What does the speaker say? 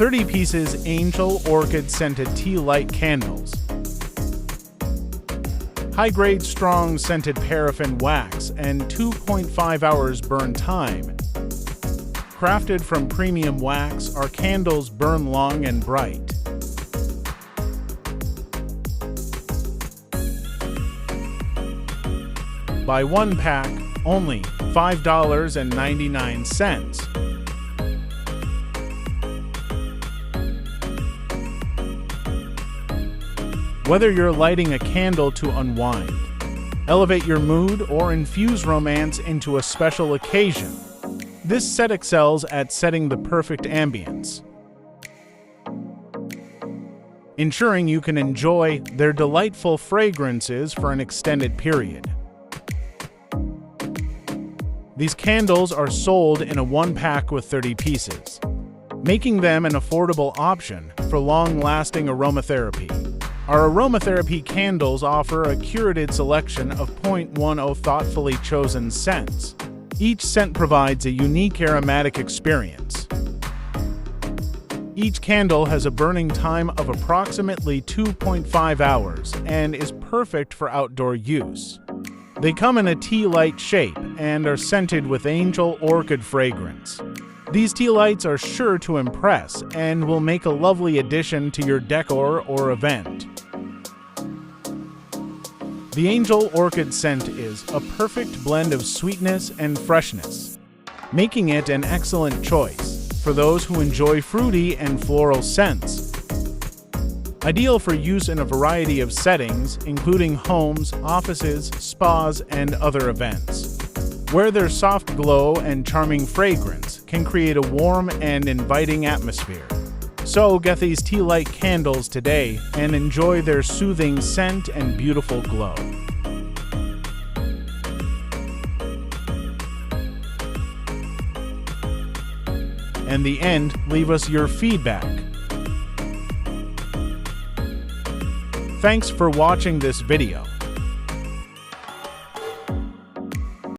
30 pieces Angel Orchid Scented Tealight Candles. High-grade strong scented paraffin wax and 2.5 hours burn time. Crafted from premium wax, our candles burn long and bright. Buy one pack, only $5.99. Whether you're lighting a candle to unwind, elevate your mood, or infuse romance into a special occasion, this set excels at setting the perfect ambience, ensuring you can enjoy their delightful fragrances for an extended period. These candles are sold in a one-pack with 30 pieces, making them an affordable option for long-lasting aromatherapy. Our aromatherapy candles offer a curated selection of 0.10 thoughtfully chosen scents. Each scent provides a unique aromatic experience. Each candle has a burning time of approximately 2.5 hours and is perfect for outdoor use. They come in a tea-light shape and are scented with Angel Orchid fragrance. These Tealights are sure to impress and will make a lovely addition to your decor or event. The Angel Orchid scent is a perfect blend of sweetness and freshness, making it an excellent choice for those who enjoy fruity and floral scents. Ideal for use in a variety of settings, including homes, offices, spas, and other events, where their soft glow and charming fragrance can create a warm and inviting atmosphere. So get these Tealight candles today and enjoy their soothing scent and beautiful glow. In the end, leave us your feedback. Thanks for watching this video.